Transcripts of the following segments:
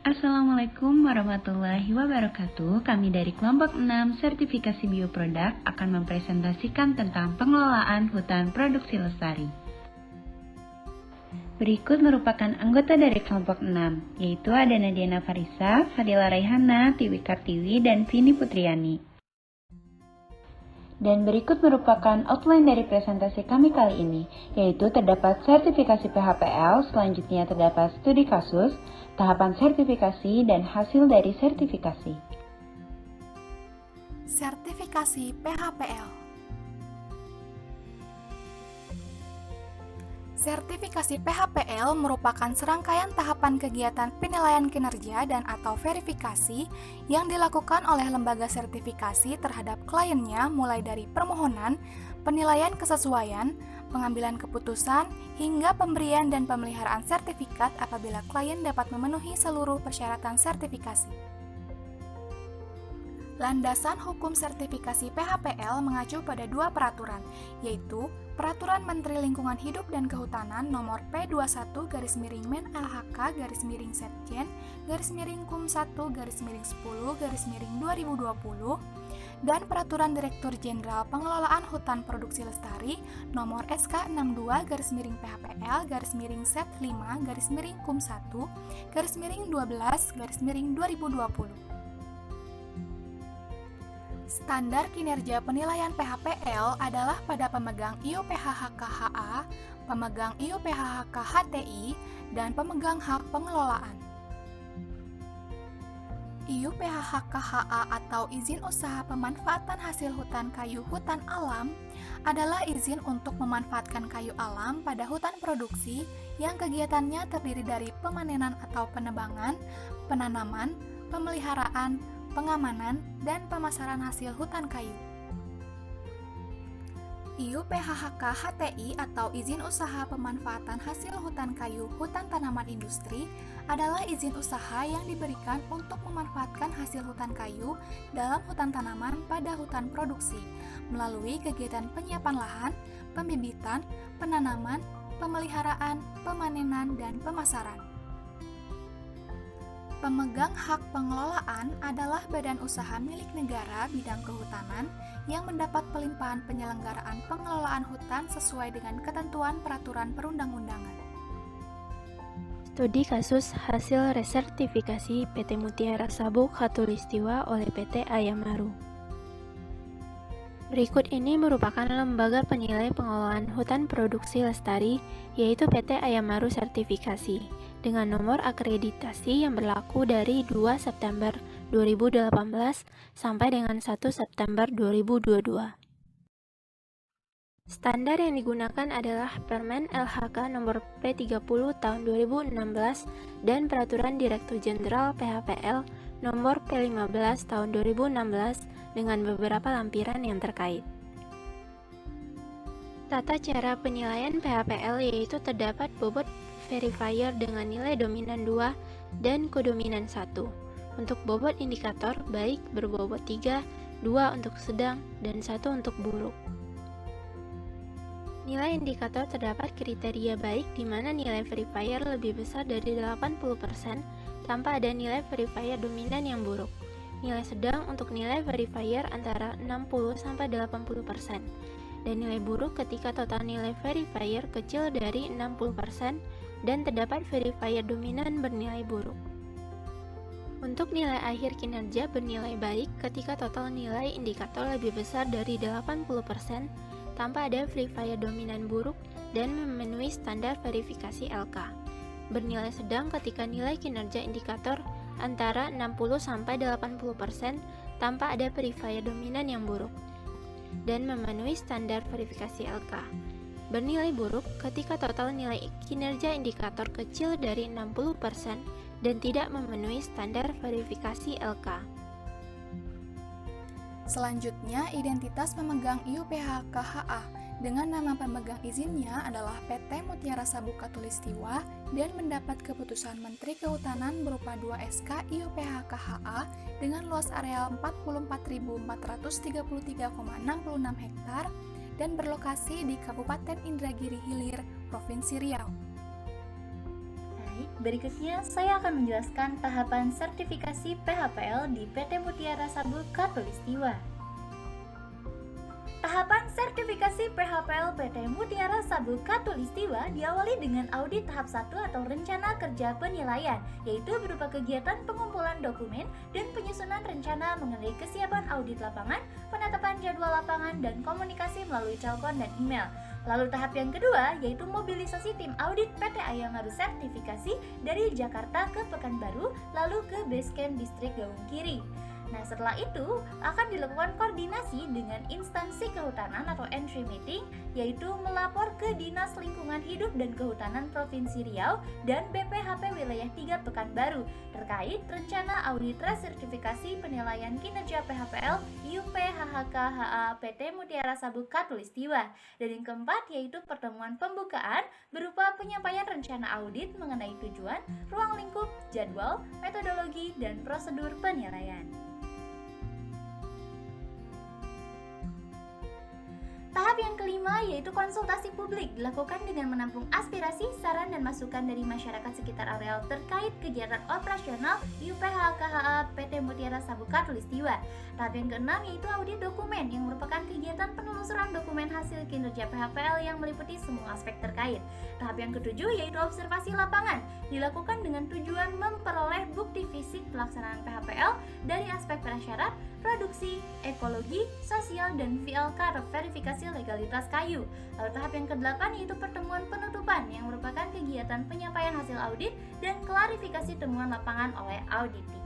Assalamualaikum warahmatullahi wabarakatuh. Kami dari kelompok 6 sertifikasi bioproduk akan mempresentasikan tentang pengelolaan hutan produksi lestari. Berikut merupakan anggota dari kelompok 6, yaitu ada Nadiana Farisa, Fadila Raihana, Tiwi Kartiwi, dan Vini Putriani. Dan berikut merupakan outline dari presentasi kami kali ini, yaitu terdapat sertifikasi PHPL, selanjutnya terdapat studi kasus, tahapan sertifikasi, dan hasil dari sertifikasi. Sertifikasi PHPL. Sertifikasi PHPL merupakan serangkaian tahapan kegiatan penilaian kinerja dan atau verifikasi yang dilakukan oleh lembaga sertifikasi terhadap kliennya mulai dari permohonan, penilaian kesesuaian, pengambilan keputusan, hingga pemberian dan pemeliharaan sertifikat apabila klien dapat memenuhi seluruh persyaratan sertifikasi. Landasan hukum sertifikasi PHPL mengacu pada dua peraturan, yaitu Peraturan Menteri Lingkungan Hidup dan Kehutanan Nomor P21-LHK-Kum1-10-2020 dan Peraturan Direktur Jenderal Pengelolaan Hutan Produksi Lestari Nomor SK62-7-PHPL-Kum1-12-2020. Standar kinerja penilaian PHPL adalah pada pemegang IUPHHK-HA, pemegang IUPHHK-HTI, dan pemegang hak pengelolaan. IUPHHK-HA atau Izin Usaha Pemanfaatan Hasil Hutan Kayu Hutan Alam adalah izin untuk memanfaatkan kayu alam pada hutan produksi yang kegiatannya terdiri dari pemanenan atau penebangan, penanaman, pemeliharaan, pengamanan, dan pemasaran hasil hutan kayu. IUPHHK-HTI atau Izin Usaha Pemanfaatan Hasil Hutan Kayu Hutan Tanaman Industri adalah izin usaha yang diberikan untuk memanfaatkan hasil hutan kayu dalam hutan tanaman pada hutan produksi melalui kegiatan penyiapan lahan, pembibitan, penanaman, pemeliharaan, pemanenan, dan pemasaran. Pemegang hak pengelolaan adalah badan usaha milik negara bidang kehutanan yang mendapat pelimpahan penyelenggaraan pengelolaan hutan sesuai dengan ketentuan peraturan perundang-undangan. Studi kasus hasil resertifikasi PT Mutiara Sabuk Khatulistiwa oleh PT Ayamaru. Berikut ini merupakan lembaga penilai pengelolaan hutan produksi lestari, yaitu PT Ayamaru Sertifikasi, dengan nomor akreditasi yang berlaku dari 2 September 2018 sampai dengan 1 September 2022. Standar yang digunakan adalah Permen LHK nomor P30 tahun 2016 dan Peraturan Direktur Jenderal PHPL nomor P15 tahun 2016 dengan beberapa lampiran yang terkait. Tata cara penilaian PHPL yaitu terdapat bobot verifier dengan nilai dominan 2 dan kodominan 1. Untuk bobot indikator baik berbobot 3, 2 untuk sedang, dan 1 untuk buruk. Nilai indikator terdapat kriteria baik di mana nilai verifier lebih besar dari 80% tanpa ada nilai verifier dominan yang buruk. Nilai sedang untuk nilai verifier antara 60-80% dan nilai buruk ketika total nilai verifier kecil dari 60% dan terdapat verifier dominan bernilai buruk. Untuk nilai akhir kinerja bernilai baik ketika total nilai indikator lebih besar dari 80% tanpa ada verifier dominan buruk dan memenuhi standar verifikasi LK. Bernilai sedang ketika nilai kinerja indikator antara 60-80% tanpa ada verifier dominan yang buruk dan memenuhi standar verifikasi LK. Bernilai buruk ketika total nilai kinerja indikator kecil dari 60% dan tidak memenuhi standar verifikasi LK. Selanjutnya, identitas pemegang IUPHK-HA dengan nama pemegang izinnya adalah PT Mutiara Sabuk Khatulistiwa dan mendapat keputusan Menteri Kehutanan berupa 2 SK IUPHK-HA dengan luas areal 44.433,66 hektar dan berlokasi di Kabupaten Indragiri Hilir, Provinsi Riau. Baik, berikutnya saya akan menjelaskan tahapan sertifikasi PHPL di PT Mutiara Sabuk Katulistiwa. Tahapan sertifikasi PHPL PT Mutiara Sabuk Katulistiwa diawali dengan audit tahap 1 atau rencana kerja penilaian, yaitu berupa kegiatan pengumpulan dokumen dan penyusunan rencana mengenai kesiapan audit lapangan, penetapan jadwal lapangan, dan komunikasi melalui telepon dan email. Lalu tahap yang kedua yaitu mobilisasi tim audit PT Ayam Haru Sertifikasi dari Jakarta ke Pekanbaru lalu ke Basecamp Distrik Gaung Kiri. Nah, setelah itu akan dilakukan koordinasi dengan instansi kehutanan atau entry meeting, yaitu melapor ke Dinas Lingkungan Hidup dan Kehutanan Provinsi Riau dan BPHP Wilayah 3 Pekanbaru terkait rencana audit resertifikasi penilaian kinerja PHPL IUP-HHK-HA PT Mutiara Sabuk Katulistiwa. Dan yang keempat yaitu pertemuan pembukaan berupa penyampaian rencana audit mengenai tujuan, ruang lingkup, jadwal, metodologi, dan prosedur penilaian. Tahap yang kelima yaitu konsultasi publik dilakukan dengan menampung aspirasi, saran, dan masukan dari masyarakat sekitar areal terkait kegiatan operasional IUP-HHK-HA PT Mutiara Sabuk Katulistiwa. Tahap yang keenam yaitu audit dokumen yang merupakan kegiatan penelusuran dokumen hasil kinerja PHPL yang meliputi semua aspek terkait. Tahap yang ketujuh yaitu observasi lapangan dilakukan dengan tujuan memperoleh bukti fisik pelaksanaan PHPL dari aspek prasyarat, produksi, ekologi, sosial, dan VLK atau verifikasi legalitas kayu. Lalu tahap yang ke-8 yaitu pertemuan penutupan yang merupakan kegiatan penyampaian hasil audit dan klarifikasi temuan lapangan oleh auditi.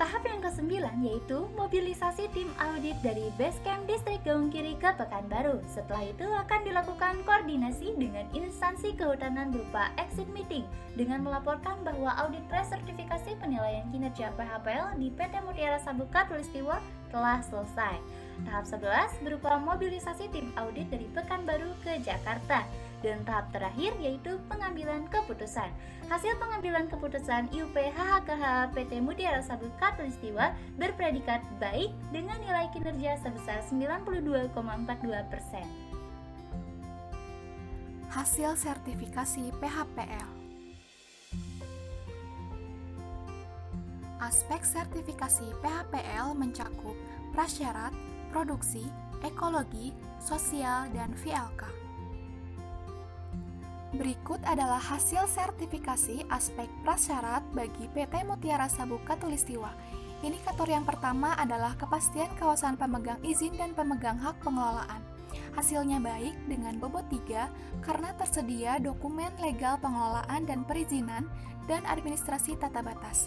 Tahap yang ke-9 yaitu mobilisasi tim audit dari Basecamp Distrik Gaung Kiri ke Pekanbaru. Setelah itu akan dilakukan koordinasi dengan instansi kehutanan berupa exit meeting dengan melaporkan bahwa audit resertifikasi penilaian kinerja PHPL di PT Mutiara Sabuk Katulistiwa telah selesai. Tahap 11 berupa mobilisasi tim audit dari Pekanbaru ke Jakarta. Dan tahap terakhir yaitu pengambilan keputusan. Hasil pengambilan keputusan IUP-HHK-HA PT Mutiara Sabuk Katulistiwa berpredikat baik dengan nilai kinerja sebesar 92,42%. Hasil sertifikasi PHPL. Aspek sertifikasi PHPL mencakup prasyarat, produksi, ekologi, sosial, dan VLK. Berikut adalah hasil sertifikasi aspek prasyarat bagi PT Mutiara Sabuk Katulistiwa. Indikator yang pertama adalah kepastian kawasan pemegang izin dan pemegang hak pengelolaan. Hasilnya baik dengan bobot 3 karena tersedia dokumen legal pengelolaan dan perizinan dan administrasi tata batas.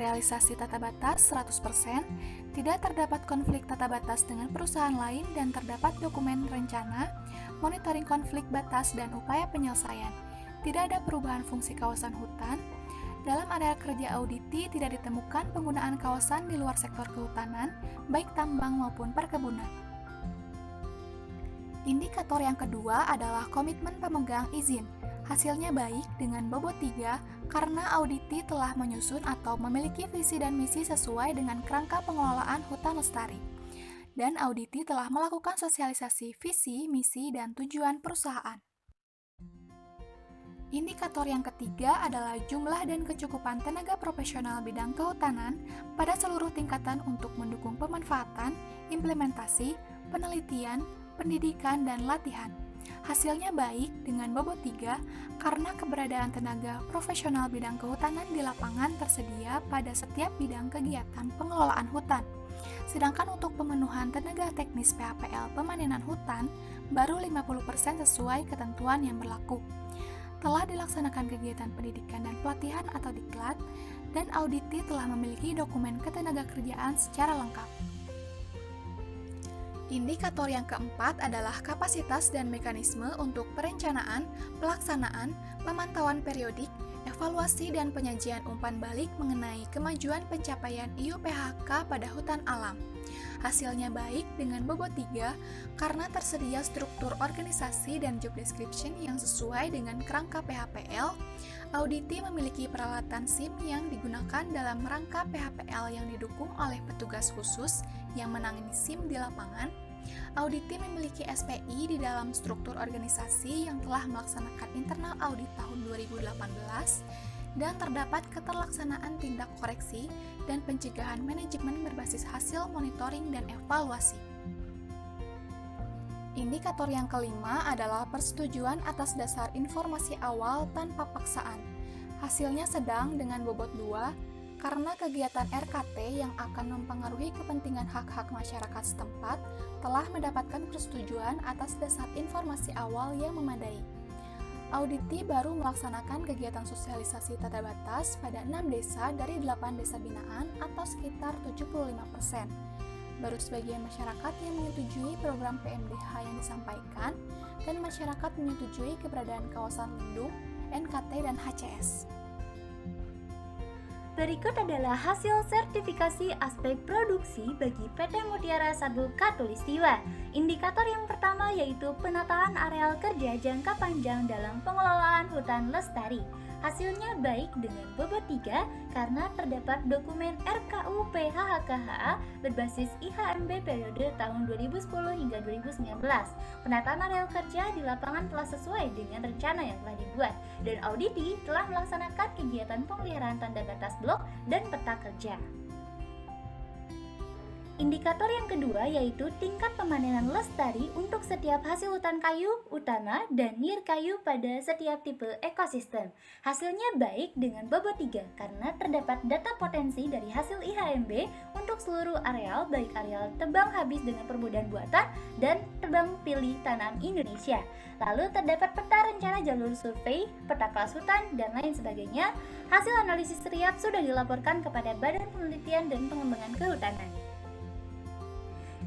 Realisasi tata batas 100%, tidak terdapat konflik tata batas dengan perusahaan lain dan terdapat dokumen rencana, monitoring konflik batas dan upaya penyelesaian. Tidak ada perubahan fungsi kawasan hutan. Dalam area kerja auditi tidak ditemukan penggunaan kawasan di luar sektor kehutanan, baik tambang maupun perkebunan. Indikator yang kedua adalah komitmen pemegang izin. Hasilnya baik dengan bobot 3 karena auditi telah menyusun atau memiliki visi dan misi sesuai dengan kerangka pengelolaan hutan lestari. Dan auditi telah melakukan sosialisasi visi, misi, dan tujuan perusahaan. Indikator yang ketiga adalah jumlah dan kecukupan tenaga profesional bidang kehutanan pada seluruh tingkatan untuk mendukung pemanfaatan, implementasi, penelitian, pendidikan, dan latihan. Hasilnya baik dengan bobot 3 karena keberadaan tenaga profesional bidang kehutanan di lapangan tersedia pada setiap bidang kegiatan pengelolaan hutan. Sedangkan untuk pemenuhan tenaga teknis PHPL pemanenan hutan baru 50% sesuai ketentuan yang berlaku. Telah dilaksanakan kegiatan pendidikan dan pelatihan atau diklat, dan auditi telah memiliki dokumen ketenagakerjaan secara lengkap. Indikator yang keempat adalah kapasitas dan mekanisme untuk perencanaan, pelaksanaan, pemantauan periodik, evaluasi dan penyajian umpan balik mengenai kemajuan pencapaian IUP-HHK pada hutan alam. Hasilnya baik dengan bobot 3 karena tersedia struktur organisasi dan job description yang sesuai dengan kerangka PHPL. Auditi memiliki peralatan SIM yang digunakan dalam rangka PHPL yang didukung oleh petugas khusus yang menangani SIM di lapangan, Auditi memiliki SPI di dalam struktur organisasi yang telah melaksanakan internal audit tahun 2018 dan terdapat keterlaksanaan tindak koreksi dan pencegahan manajemen berbasis hasil monitoring dan evaluasi. Indikator yang kelima adalah persetujuan atas dasar informasi awal tanpa paksaan. Hasilnya sedang dengan bobot 2 karena kegiatan RKT yang akan mempengaruhi kepentingan hak-hak masyarakat setempat telah mendapatkan persetujuan atas dasar informasi awal yang memadai. Auditi baru melaksanakan kegiatan sosialisasi tata batas pada 6 desa dari 8 desa binaan atau sekitar 75%. Baru sebagian masyarakat yang menyetujui program PMDH yang disampaikan dan masyarakat menyetujui keberadaan kawasan lindung, NKT, dan HCS. Berikut adalah hasil sertifikasi aspek produksi bagi PT Mutiara Sabu Katulistiwa. Indikator yang pertama yaitu penataan areal kerja jangka panjang dalam pengelolaan hutan lestari. Hasilnya baik dengan bobot 3 karena terdapat dokumen RKU PHHKHA berbasis IHMB periode tahun 2010 hingga 2019. Penataan areal kerja di lapangan telah sesuai dengan rencana yang telah dibuat dan auditi telah melaksanakan kegiatan pemeliharaan tanda batas blok dan peta kerja. Indikator yang kedua yaitu tingkat pemanenan lestari untuk setiap hasil hutan kayu, utama, dan nir kayu pada setiap tipe ekosistem. Hasilnya baik dengan bobot 3 karena terdapat data potensi dari hasil IHMB untuk seluruh areal baik areal tebang habis dengan perbudahan buatan dan tebang pilih tanam Indonesia. Lalu terdapat peta rencana jalur survei, peta kelas hutan, dan lain sebagainya. Hasil analisis riap sudah dilaporkan kepada Badan Penelitian dan Pengembangan Kehutanan.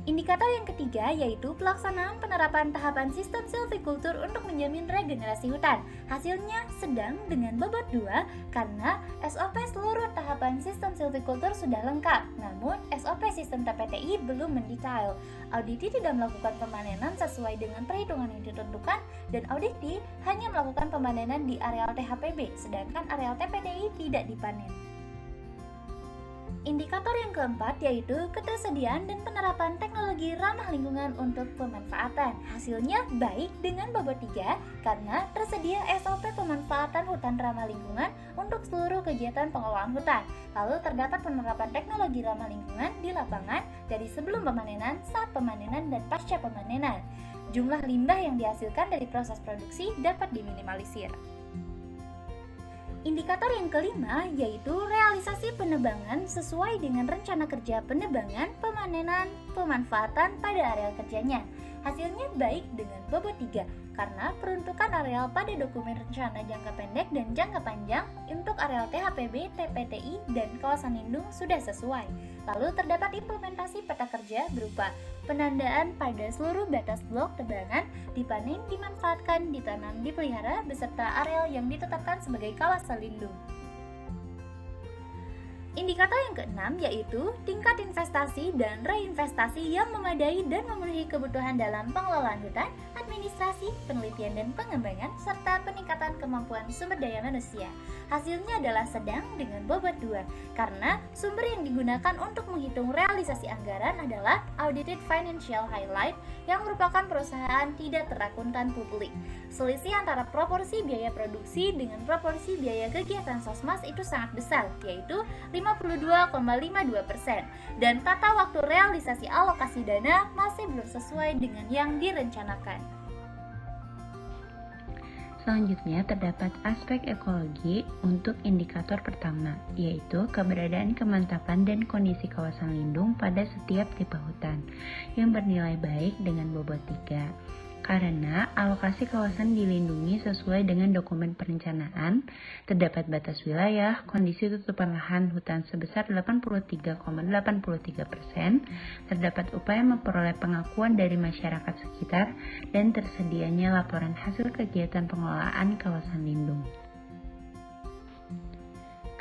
Indikator yang ketiga yaitu pelaksanaan penerapan tahapan sistem silvikultur untuk menjamin regenerasi hutan. Hasilnya sedang dengan bobot 2 karena SOP seluruh tahapan sistem silvikultur sudah lengkap, namun SOP sistem TPTI belum mendetail. Auditi tidak melakukan pemanenan sesuai dengan perhitungan yang ditentukan dan auditi hanya melakukan pemanenan di areal THPB, sedangkan areal TPTI tidak dipanen. Indikator yang keempat yaitu ketersediaan dan penerapan teknologi ramah lingkungan untuk pemanfaatan. Hasilnya baik dengan bobot 3 karena tersedia SOP pemanfaatan hutan ramah lingkungan untuk seluruh kegiatan pengelolaan hutan. Lalu terdapat penerapan teknologi ramah lingkungan di lapangan dari sebelum pemanenan, saat pemanenan, dan pasca pemanenan. Jumlah limbah yang dihasilkan dari proses produksi dapat diminimalisir. Indikator yang kelima yaitu realisasi penebangan sesuai dengan rencana kerja penebangan, pemanenan, pemanfaatan pada areal kerjanya. Hasilnya baik dengan bobot 3 karena peruntukan areal pada dokumen rencana jangka pendek dan jangka panjang untuk areal THPB, TPTI, dan kawasan lindung sudah sesuai. Lalu terdapat implementasi peta kerja berupa penandaan pada seluruh batas blok tebangan, dipanen, dimanfaatkan, ditanam, dipelihara, beserta areal yang ditetapkan sebagai kawasan lindung. Indikator yang keenam yaitu tingkat investasi dan reinvestasi yang memadai dan memenuhi kebutuhan dalam pengelolaan hutan, administrasi, penelitian dan pengembangan, serta peningkatan kemampuan sumber daya manusia. Hasilnya adalah sedang dengan bobot 2, karena sumber yang digunakan untuk menghitung realisasi anggaran adalah Audited Financial Highlight yang merupakan perusahaan tidak terakuntan publik. Selisih antara proporsi biaya produksi dengan proporsi biaya kegiatan sosmas itu sangat besar, yaitu 52,52%, dan tata waktu realisasi alokasi dana masih belum sesuai dengan yang direncanakan. Selanjutnya terdapat aspek ekologi untuk indikator pertama, yaitu keberadaan, kemantapan, dan kondisi kawasan lindung pada setiap tipe hutan, yang bernilai baik dengan bobot 3. Karena alokasi kawasan dilindungi sesuai dengan dokumen perencanaan, terdapat batas wilayah, kondisi tutupan lahan hutan sebesar 83,83%, terdapat upaya memperoleh pengakuan dari masyarakat sekitar, dan tersedianya laporan hasil kegiatan pengelolaan kawasan lindung.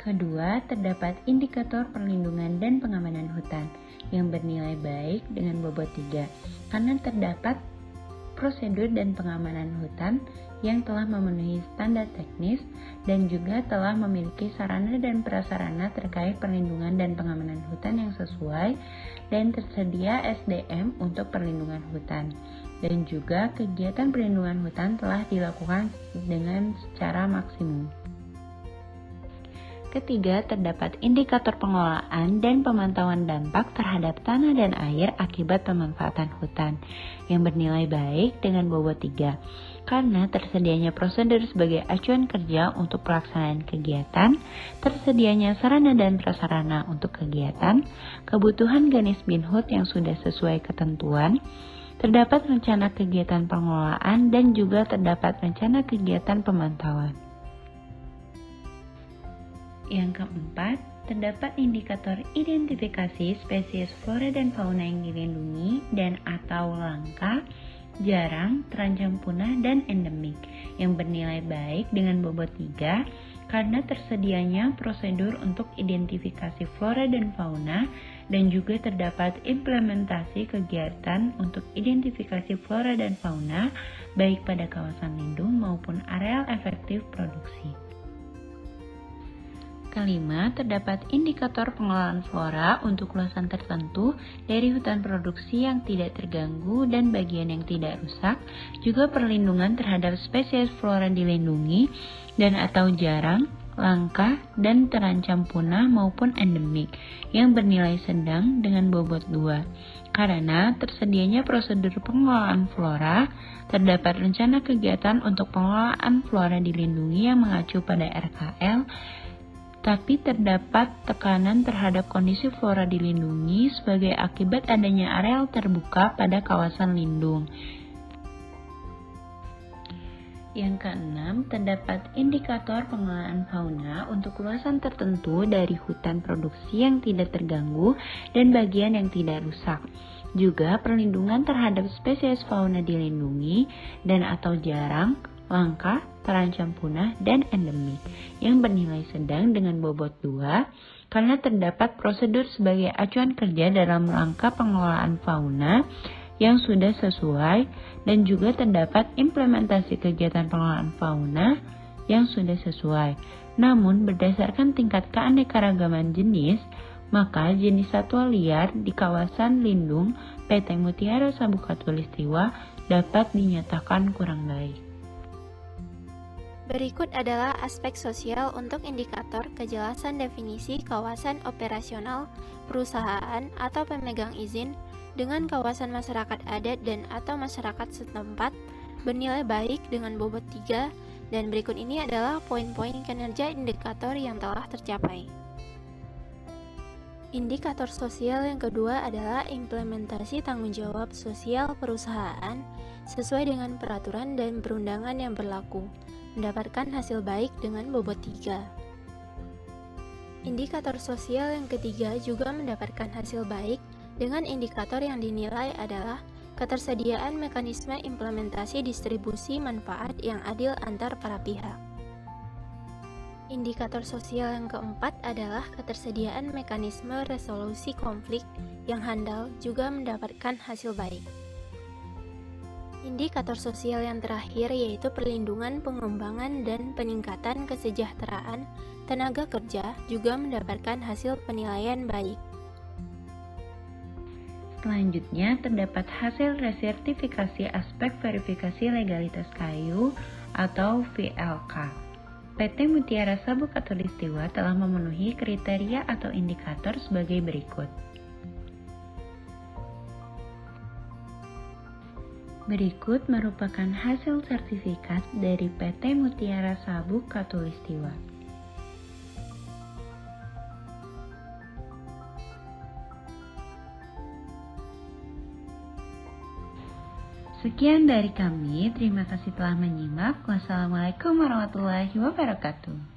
Kedua, terdapat indikator perlindungan dan pengamanan hutan yang bernilai baik dengan bobot 3, karena terdapat prosedur dan pengamanan hutan yang telah memenuhi standar teknis dan juga telah memiliki sarana dan prasarana terkait perlindungan dan pengamanan hutan yang sesuai dan tersedia SDM untuk perlindungan hutan. Dan juga kegiatan perlindungan hutan telah dilakukan dengan secara maksimum. Ketiga, terdapat indikator pengelolaan dan pemantauan dampak terhadap tanah dan air akibat pemanfaatan hutan yang bernilai baik dengan bobot 3, karena tersedianya prosedur sebagai acuan kerja untuk pelaksanaan kegiatan, tersedianya sarana dan prasarana untuk kegiatan, kebutuhan ganis binhut yang sudah sesuai ketentuan, terdapat rencana kegiatan pengelolaan dan juga terdapat rencana kegiatan pemantauan. Yang keempat, terdapat indikator identifikasi spesies flora dan fauna yang dilindungi dan atau langka, jarang, terancam punah, dan endemik yang bernilai baik dengan bobot 3 karena tersedianya prosedur untuk identifikasi flora dan fauna dan juga terdapat implementasi kegiatan untuk identifikasi flora dan fauna baik pada kawasan lindung maupun areal efektif produksi. Kelima, terdapat indikator pengelolaan flora untuk luasan tertentu dari hutan produksi yang tidak terganggu dan bagian yang tidak rusak, juga perlindungan terhadap spesies flora dilindungi dan atau jarang, langka, dan terancam punah maupun endemik yang bernilai sedang dengan bobot 2. Karena tersedianya prosedur pengelolaan flora, terdapat rencana kegiatan untuk pengelolaan flora dilindungi yang mengacu pada RKL, tapi terdapat tekanan terhadap kondisi flora dilindungi sebagai akibat adanya areal terbuka pada kawasan lindung. Yang keenam, terdapat indikator pengelolaan fauna untuk luasan tertentu dari hutan produksi yang tidak terganggu dan bagian yang tidak rusak. Juga perlindungan terhadap spesies fauna dilindungi dan atau jarang, langka, terancam punah, dan endemik yang bernilai sedang dengan bobot 2 karena terdapat prosedur sebagai acuan kerja dalam rangka pengelolaan fauna yang sudah sesuai dan juga terdapat implementasi kegiatan pengelolaan fauna yang sudah sesuai. Namun berdasarkan tingkat keanekaragaman jenis, maka jenis satwa liar di kawasan lindung PT Mutiara Sabuk Katulistiwa dapat dinyatakan kurang baik. Berikut adalah aspek sosial untuk indikator kejelasan definisi kawasan operasional perusahaan atau pemegang izin dengan kawasan masyarakat adat dan atau masyarakat setempat bernilai baik dengan bobot 3 dan berikut ini adalah poin-poin kinerja indikator yang telah tercapai. Indikator sosial yang kedua adalah implementasi tanggung jawab sosial perusahaan sesuai dengan peraturan dan perundangan yang berlaku, mendapatkan hasil baik dengan bobot 3. Indikator sosial yang ketiga juga mendapatkan hasil baik dengan indikator yang dinilai adalah ketersediaan mekanisme implementasi distribusi manfaat yang adil antar para pihak. Indikator sosial yang keempat adalah ketersediaan mekanisme resolusi konflik yang handal juga mendapatkan hasil baik. Indikator sosial yang terakhir yaitu perlindungan, pengembangan, dan peningkatan kesejahteraan tenaga kerja juga mendapatkan hasil penilaian baik. Selanjutnya, terdapat hasil resertifikasi aspek verifikasi legalitas kayu atau VLK. PT Mutiara Sabuk Katulistiwa telah memenuhi kriteria atau indikator sebagai berikut. Berikut merupakan hasil sertifikat dari PT Mutiara Sabuk Katulistiwa. Sekian dari kami, terima kasih telah menyimak. Wassalamualaikum warahmatullahi wabarakatuh.